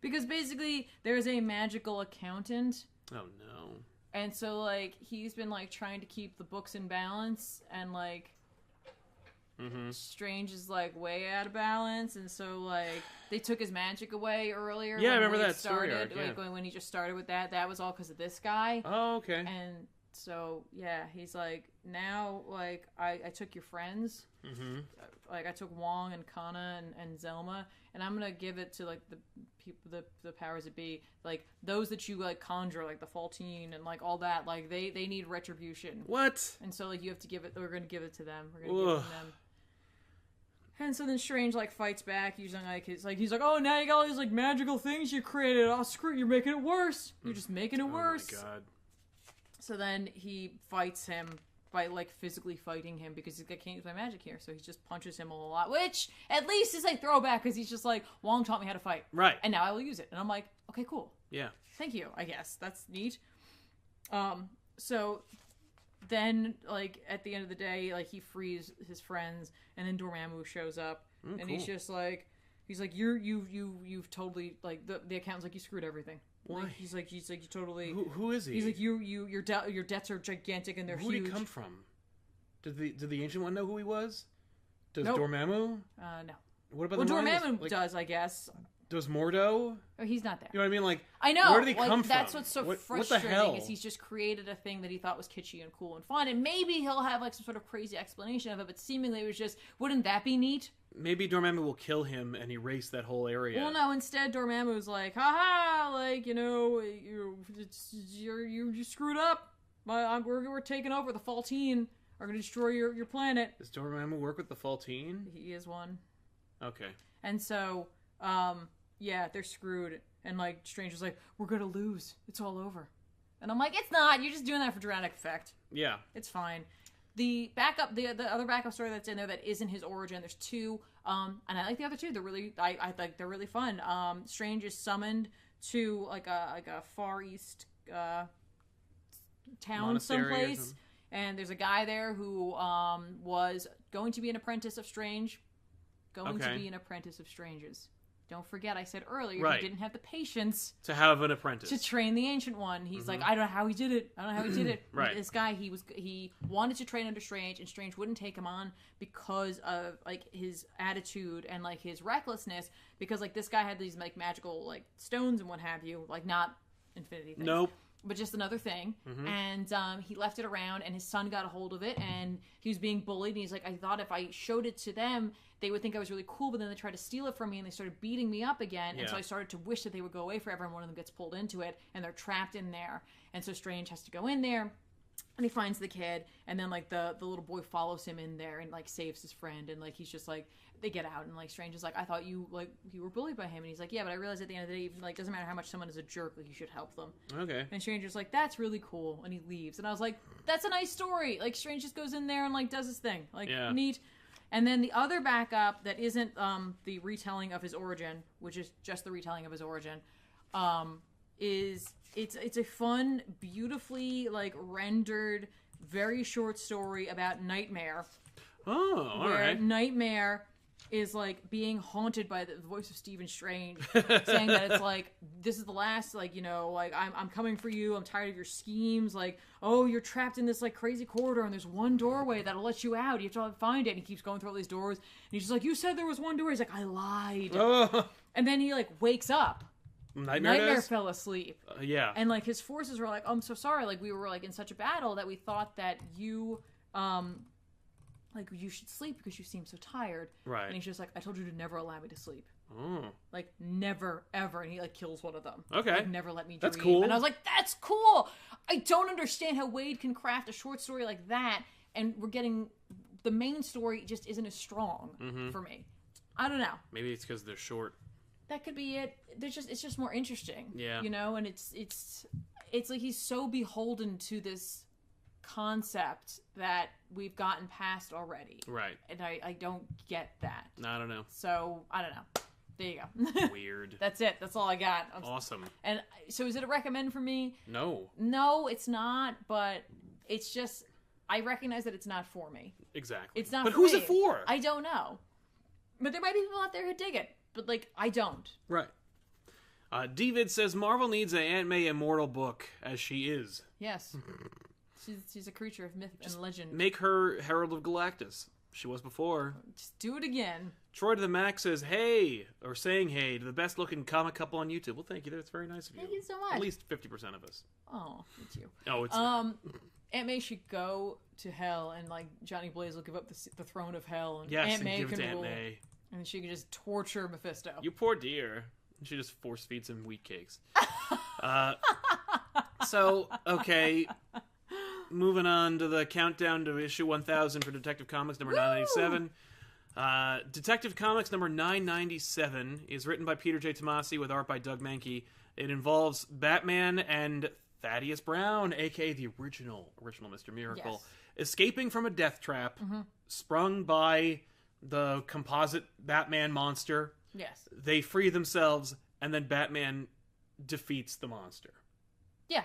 Because basically, there's a magical accountant. Oh, no. And so, like, he's been, like, trying to keep the books in balance, and, like, Strange is, like, way out of balance, and so, like, they took his magic away earlier. Yeah, I remember that story arc, like, when he just started with that was all because of this guy. Oh, okay. And so, yeah, he's like, now, like, I took your friends. Like, I took Wong and Kana and Zelma, and I'm gonna give it to, like, the people, the powers that be. Like, those that you, like, conjure, like, the Faultine and, like, all that, like, they need retribution. What? And so, like, you have to give it, we're gonna give it to them. We're gonna give it to them. And so then Strange, like, fights back using, like, he's like, oh, now you got all these, like, magical things you created. Oh, screw it, you're making it worse. You're just making it worse. Oh, my God. So then he fights him by, like, physically fighting him, because he's like, I can't use my magic here. So he just punches him a lot, which at least is a throwback, because he's just like, Wong taught me how to fight. Right. And now I will use it. And I'm like, okay, cool. Yeah. Thank you, I guess. That's neat. So then, like, at the end of the day, like, he frees his friends, and then Dormammu shows up, and cool. he's just like, you've totally, like, the accountant's like, you screwed everything. Why? Like, he's like, you totally. Who is he? He's like, your debts are gigantic and they're huge. Who did he come from? Did the Ancient One know who he was? Does nope. Dormammu? No. What about Dormammu does, I guess. Does Mordo? Oh, he's not there. You know what I mean? Like, I know. Where did he come from? That's what's so frustrating. What the hell? Is he's just created a thing that he thought was kitschy and cool and fun, and maybe he'll have like some sort of crazy explanation of it. But seemingly, it was just, wouldn't that be neat? Maybe Dormammu will kill him and erase that whole area. Well, no. Instead, Dormammu's like, haha, like, you know, you screwed up. We're taking over. The Faultine are going to destroy your planet. Does Dormammu work with the Faultine? He is one. Okay. And so, yeah, they're screwed. And, like, Strange is like, we're gonna lose. It's all over. And I'm like, it's not. You're just doing that for dramatic effect. Yeah. It's fine. The backup, the other backup story that's in there that isn't his origin, there's two, and I like the other two. They're really, I think they're really fun. Strange is summoned to, like a Far East, town someplace. And there's a guy there who, was going to be an apprentice of Strange. To be an apprentice of Strange's. Don't forget, I said earlier, he didn't have the patience to have an apprentice to train the Ancient One. He's like, I don't know how he did it. Right. This guy, he wanted to train under Strange, and Strange wouldn't take him on because of like his attitude and like his recklessness. Because like this guy had these like magical like stones and what have you, like not infinity things. Nope. But just another thing. And he left it around, and his son got a hold of it, and he was being bullied, and he's like, I thought if I showed it to them, they would think I was really cool, but then they tried to steal it from me, and they started beating me up again, and so I started to wish that they would go away forever, and one of them gets pulled into it, and they're trapped in there. And so Strange has to go in there, And he finds the kid, and then, like, the little boy follows him in there and, like, saves his friend. And, like, he's just, like, they get out, and, like, Strange is like, I thought you were bullied by him. And he's like, yeah, but I realized at the end of the day, even, like, doesn't matter how much someone is a jerk, like, you should help them. Okay. And Strange is like, that's really cool. And he leaves. And I was like, that's a nice story. Like, Strange just goes in there and, like, does his thing. Like, neat. And then the other backup that isn't the retelling of his origin, which is just the retelling of his origin, is it's a fun, beautifully, like, rendered, very short story about Nightmare. Oh, all right. Nightmare is, like, being haunted by the voice of Stephen Strange, saying that it's like, this is the last, like, you know, like, I'm coming for you, I'm tired of your schemes, like, oh, you're trapped in this, like, crazy corridor, and there's one doorway that'll let you out, you have to find it. And he keeps going through all these doors, and he's just like, you said there was one door. He's like, I lied. And then he, like, wakes up. Nightmare fell asleep. Yeah. And, like, his forces were like, oh, I'm so sorry, like, we were, like, in such a battle that we thought that you, like, you should sleep because you seem so tired. Right. And he's just like, I told you to never allow me to sleep. Oh. Like, never, ever. And he, like, kills one of them. Okay. Like, never let me dream. That's cool. And I was like, that's cool! I don't understand how Wade can craft a short story like that, and we're getting... The main story just isn't as strong for me. I don't know. Maybe it's because they're short. That could be it. It's just more interesting. Yeah. You know? And it's like he's so beholden to this concept that we've gotten past already. Right. And I don't get that. I don't know. So, I don't know. There you go. Weird. That's it. That's all I got. Awesome. And so is it a recommend for me? No. No, it's not, but it's just, I recognize that it's not for me. Exactly. It's not but for who's me. it for? I don't know. But there might be people out there who dig it. But, like, I don't. Right. David says Marvel needs an Aunt May immortal book, as she is. Yes. She's a creature of myth and legend. Make her Herald of Galactus. She was before. Just do it again. Troy to the Max says, hey, or saying hey, to the best looking comic couple on YouTube. Well, thank you. That's very nice of you. Thank you so much. At least 50% of us. Oh, it's you. Oh, it's Aunt May should go to hell, and, like, Johnny Blaze will give up the throne of hell, and yes, Aunt May give it can to rule. Aunt May. And she can just torture Mephisto. You poor dear. She just force feeds him wheat cakes. So, okay. Moving on to the countdown to issue 1000 for Detective Comics number 997. Detective Comics number 997 is written by Peter J. Tomasi with art by Doug Mankey. It involves Batman and Thaddeus Brown, a.k.a. the original Mr. Miracle, escaping from a death trap sprung by the composite Batman monster. Yes. They free themselves, and then Batman defeats the monster. Yeah.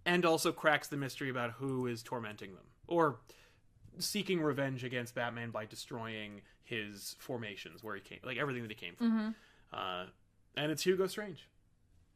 And also cracks the mystery about who is tormenting them. Or seeking revenge against Batman by destroying his formations, where he came, like everything that he came from. And it's Hugo Strange.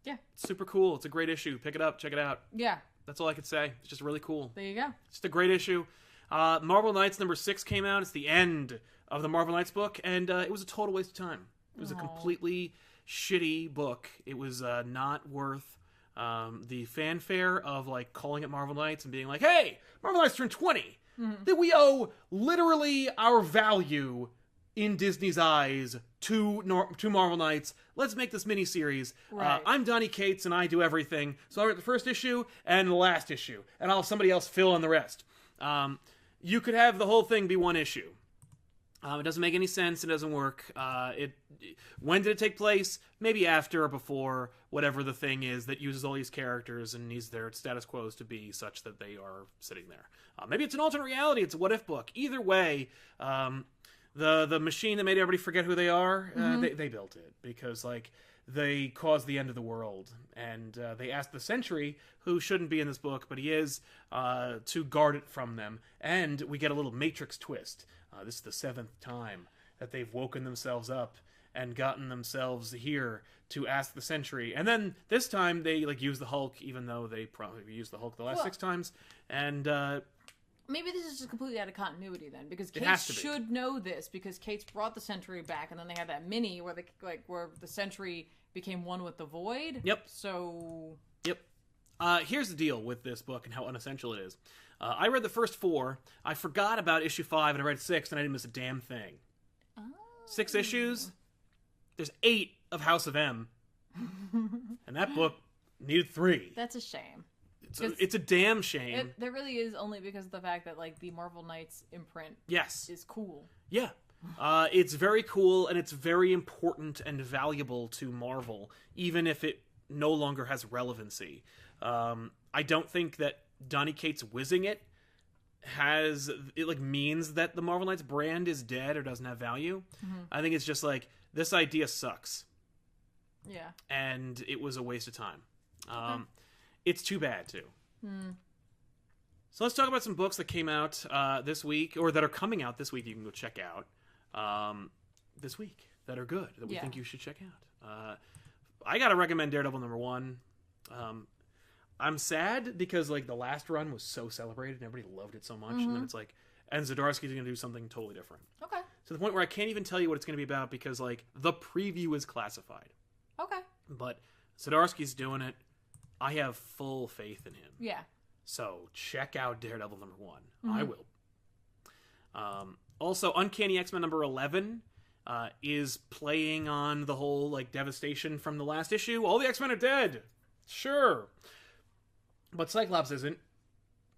Yeah. It's super cool. It's a great issue. Pick it up. Check it out. Yeah. That's all I could say. It's just really cool. There you go. It's just a great issue. Marvel Knights number 6 came out. It's the end of the Marvel Knights book, and it was a total waste of time. It was a completely shitty book. It was not worth the fanfare of, like, calling it Marvel Knights and being like, hey, Marvel Knights turned 20. That we owe literally our value in Disney's eyes to Marvel Knights. Let's make this miniseries. Right. I'm Donnie Cates, and I do everything. So I write the first issue and the last issue, and I'll have somebody else fill in the rest. You could have the whole thing be one issue. It doesn't make any sense. It doesn't work. When did it take place? Maybe after or before, whatever the thing is that uses all these characters and needs their status quos to be such that they are sitting there. Maybe it's an alternate reality. It's a what-if book. Either way, the machine that made everybody forget who they are, they built it because, like, they caused the end of the world. And they asked the Sentry, who shouldn't be in this book, but he is, to guard it from them. And we get a little Matrix twist. This is the 7th time that they've woken themselves up and gotten themselves here to ask the Sentry. And then this time they, like, use the Hulk, even though they probably used the Hulk the last 6 times. And maybe this is just completely out of continuity then, because Kate should know this, because Kate's brought the Sentry back, and then they had that mini where where the Sentry became one with the Void. Yep. So. Yep. Here's the deal with this book and how unessential it is. I read the first 4. I forgot about issue 5, and I read 6, and I didn't miss a damn thing. Oh. 6 issues. There's 8 of House of M. And that book needed 3. That's a shame. it's a damn shame. There really is, only because of the fact that like the Marvel Knights imprint is cool. Yeah. It's very cool, and it's very important and valuable to Marvel, even if it no longer has relevancy. I don't think that Donny Cates whizzing it means that the Marvel Knights brand is dead or doesn't have value. Mm-hmm. I think it's just like, this idea sucks. Yeah. And it was a waste of time. Okay. It's too bad, too. So let's talk about some books that came out this week, or that are coming out this week you can go check out this week, that are good, that we think you should check out. I gotta recommend Daredevil #1. I'm sad because like the last run was so celebrated and everybody loved it so much, and then it's like, and Zdarsky's gonna do something totally different. Okay. To the point where I can't even tell you what it's gonna be about because like the preview is classified. Okay. But Zdarsky's doing it. I have full faith in him. Yeah. So check out Daredevil #1. I will. Also, Uncanny X-Men #11 is playing on the whole like devastation from the last issue. All the X-Men are dead. Sure. But Cyclops isn't,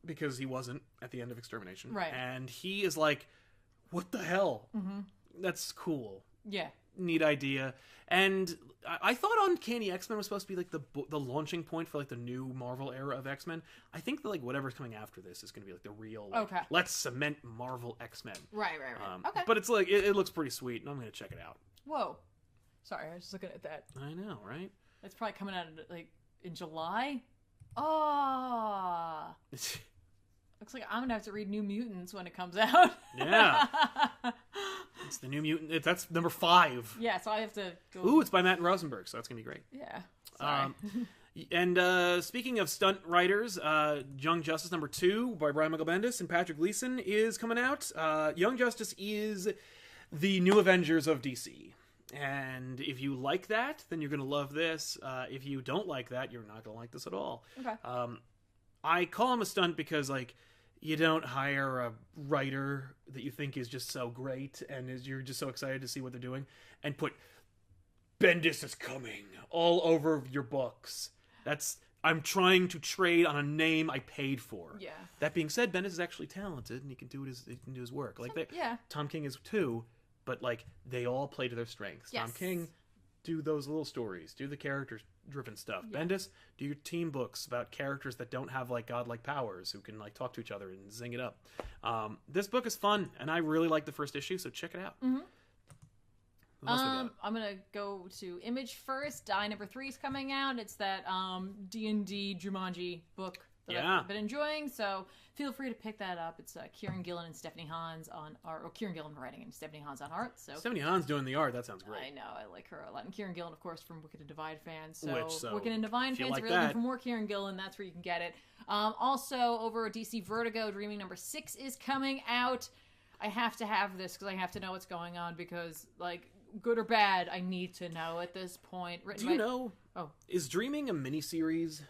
because he wasn't at the end of Extermination. Right. And he is like, what the hell? That's cool. Yeah. Neat idea. And I thought Uncanny X-Men was supposed to be like the launching point for like the new Marvel era of X-Men. I think that like whatever's coming after this is going to be like the real, like, let's cement Marvel X-Men. Right. Okay. But it's like, it looks pretty sweet, and I'm going to check it out. Whoa. Sorry, I was just looking at that. I know, right? It's probably coming out like in July. Oh. Looks like I'm going to have to read New Mutants when it comes out. Yeah. It's the New Mutant. That's #5. Yeah, so I have to go. Ooh, it's by Matt Rosenberg, so that's going to be great. Yeah. Sorry. And speaking of stunt writers, Young Justice #2 by Brian Michael Bendis and Patrick Gleason is coming out. Young Justice is the new Avengers of DC. And if you like that, then you're going to love this. If you don't like that, you're not going to like this at all. Okay. I call him a stunt because, like, you don't hire a writer that you think is just so great and you're just so excited to see what they're doing and put Bendis is coming all over your books. I'm trying to trade on a name I paid for. Yeah. That being said, Bendis is actually talented and he can do his work. Like, Tom King is too. But, like, they all play to their strengths. Yes. Tom King, do those little stories. Do the character-driven stuff. Yeah. Bendis, do your team books about characters that don't have, like, godlike powers, who can, like, talk to each other and zing it up. This book is fun, and I really like the first issue, so check it out. I'm going to go to Image first. Die #3 is coming out. It's that D&D Jumanji book that I've been enjoying, so feel free to pick that up. It's Kieran Gillen and Stephanie Hans on art, or Kieran Gillen writing and Stephanie Hans on art. So Stephanie Hans doing the art, that sounds great. I know, I like her a lot. And Kieran Gillen, of course, from Wicked and Divine fans. So Wicked and Divine fans, if you're looking for more Kieran Gillen, that's where you can get it. Also, over DC Vertigo, Dreaming #6 is coming out. I have to have this because I have to know what's going on because, like, good or bad, I need to know at this point. Do you know? Oh, is Dreaming a miniseries?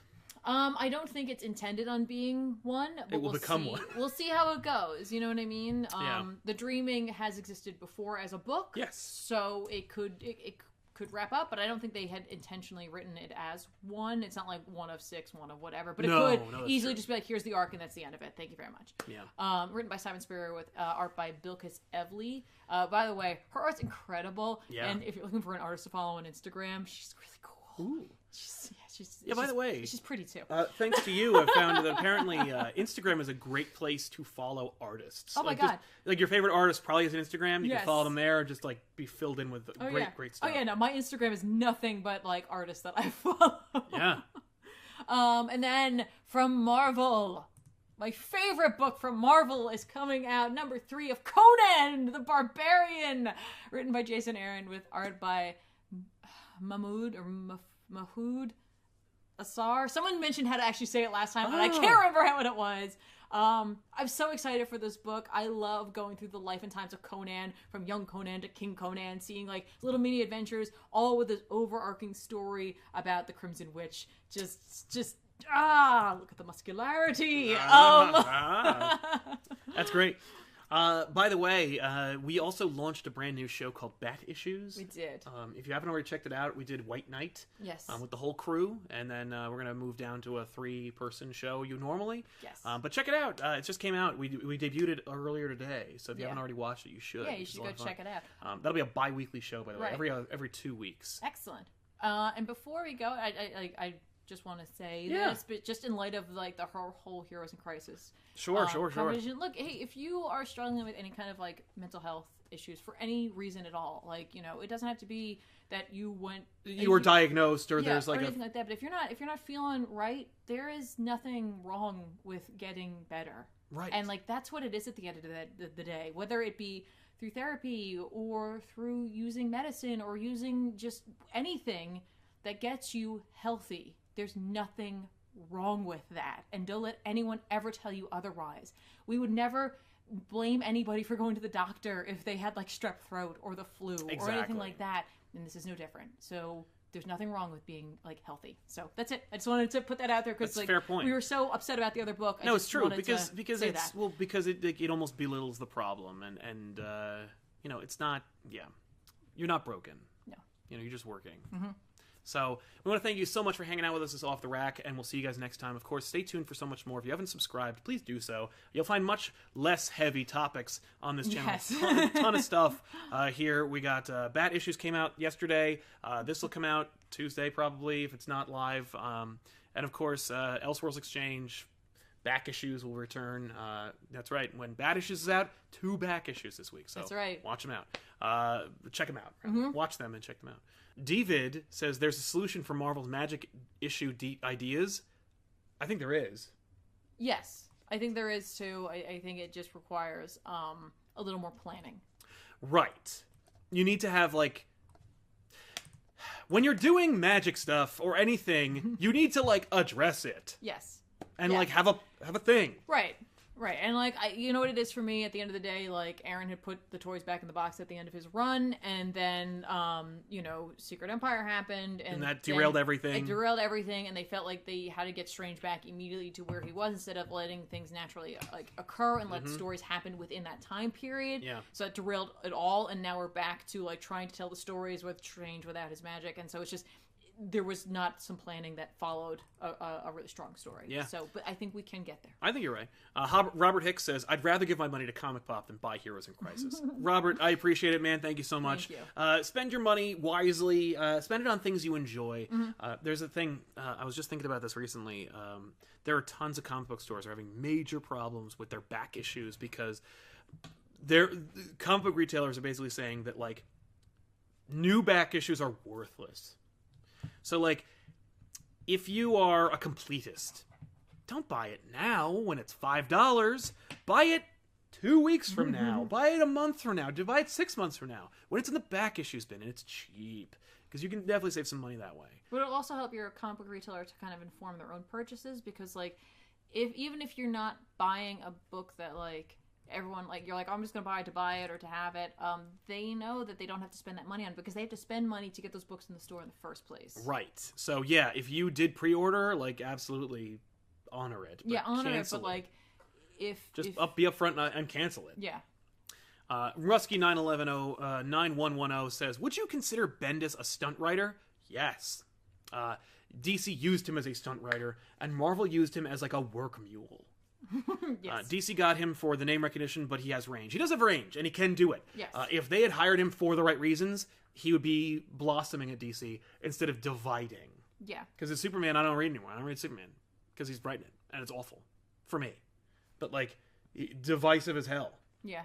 I don't think it's intended on being one, but it will become one. We'll see how it goes. You know what I mean? The Dreaming has existed before as a book. Yes. So it could wrap up, but I don't think they had intentionally written it as one. It's not like 1 of 6, 1 of whatever, but it could easily just be like, here's the arc and that's the end of it. Thank you very much. Yeah. Written by Simon Spurrier with art by Bilquis Evely. By the way, her art's incredible. Yeah. And if you're looking for an artist to follow on Instagram, she's really cool. Ooh. By the way, she's pretty too. Thanks to you, I've found that apparently Instagram is a great place to follow artists. Oh my god! Like your favorite artist probably has an Instagram. You can follow them there and just like be filled in with great stuff. Oh yeah, no, my Instagram is nothing but like artists that I follow. Yeah. And then from Marvel, my favorite book from Marvel is coming out, #3 of Conan the Barbarian, written by Jason Aaron with art by Mahmoud Asar. Someone mentioned how to actually say it last time, but I can't remember how it was. I'm so excited for this book. I love going through the life and times of Conan, from young Conan to King Conan, seeing like little mini adventures, all with this overarching story about the Crimson Witch. Just look at the muscularity. That's great. By the way, we also launched a brand new show called Bat Issues. We did. If you haven't already checked it out, we did White Knight. Yes. With the whole crew, and then we're going to move down to a 3-person show normally. Yes. But check it out. It just came out. We debuted it earlier today, so if you haven't already watched it, you should. Yeah, you should go check it out. That'll be a bi-weekly show, by the way, every 2 weeks. Excellent. And before we go, I just want to say this, but just in light of like the whole Heroes in Crisis. Sure. Look, hey, if you are struggling with any kind of like mental health issues for any reason at all, like, it doesn't have to be that you were diagnosed or there's like or anything like that. But if you're not feeling right, there is nothing wrong with getting better. Right. And like that's what it is at the end of the day, whether it be through therapy or through using medicine or using just anything that gets you healthy. There's nothing wrong with that. And don't let anyone ever tell you otherwise. We would never blame anybody for going to the doctor if they had like strep throat or the flu or anything like that. And this is no different. So there's nothing wrong with being like healthy. So that's it. I just wanted to put that out there because like fair point. We were so upset about the other book. No, it's true because it almost belittles the problem and it's not. Yeah, you're not broken. No, you're just working. Mm-hmm. So we want to thank you so much for hanging out with us. This is Off the Rack, and we'll see you guys next time. Of course, stay tuned for so much more. If you haven't subscribed, please do so. You'll find much less heavy topics on this channel. Yes. ton of stuff here. We got Bat Issues came out yesterday. This will come out Tuesday probably if it's not live. And of course, Elseworlds Exchange. Back Issues will return. That's right. When Bat Issues is out, 2 back issues this week. So that's right. Watch them out. Check them out. Mm-hmm. Watch them and check them out. David says there's a solution for Marvel's Magic issue ideas. I think there is. Yes, I think there is too. I think it just requires a little more planning. Right. You need to have like when you're doing magic stuff or anything, you need to like address it. Yes. And like have a thing. Right. And like you know what it is for me at the end of the day, like Aaron had put the toys back in the box at the end of his run, and then Secret Empire happened and that derailed everything. It derailed everything, and they felt like they had to get Strange back immediately to where he was instead of letting things naturally like occur and let stories happen within that time period. Yeah. So it derailed it all, and now we're back to like trying to tell the stories with Strange without his magic, and so it's just there was not some planning that followed a really strong story. Yeah. So, but I think we can get there. I think you're right. Robert Hicks says, I'd rather give my money to ComicPOP than buy Heroes in Crisis. Robert, I appreciate it, man. Thank you so much. Thank you. Spend your money wisely. Spend it on things you enjoy. There's a thing, I was just thinking about this recently. There are tons of comic book stores that are having major problems with their back issues because comic book retailers are basically saying that, like, new back issues are worthless. So, like, if you are a completist, don't buy it now when it's $5. Buy it 2 weeks from now. Buy it a month from now. Buy it 6 months from now. When it's in the back issues bin and it's cheap. Because you can definitely save some money that way. But it'll also help your comic book retailer to kind of inform their own purchases. Because, like, even if you're not buying a book that, like, everyone, like, you're like, oh, I'm just going to buy it or to have it, they know that they don't have to spend that money on it because they have to spend money to get those books in the store in the first place. Right. So, yeah, if you did pre-order, like, absolutely honor it. Yeah, honor it, but, like, if be upfront and cancel it. Yeah. Rusky9110 says, would you consider Bendis a stunt writer? Yes. DC used him as a stunt writer, and Marvel used him as, like, a work mule. Yes. DC got him for the name recognition, but he has range. He does have range, and he can do it. Yes. If they had hired him for the right reasons, he would be blossoming at DC instead of dividing. Yeah. Because it's Superman, I don't read anymore. I don't read Superman because he's writing it, and it's awful for me. But, like, divisive as hell. Yeah.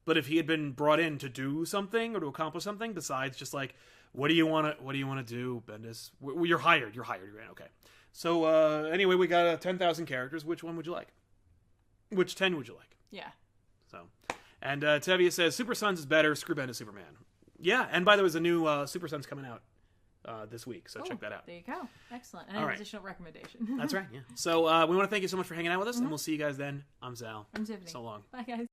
But if he had been brought in to do something or to accomplish something besides just like, what do you want to do, Bendis? You're hired. You're in. Okay. So, anyway, we got 10,000 characters. Which one would you like? Which 10 would you like? Yeah. So, and Tevia says, Super Sons is better. Screw Bendis Superman. Yeah, and by the way, there's a new Super Sons coming out this week, so check that out. There you go. Excellent. And an additional recommendation. That's right, yeah. So, we want to thank you so much for hanging out with us, and we'll see you guys then. I'm Sal. I'm Tiffany. So long. Bye, guys.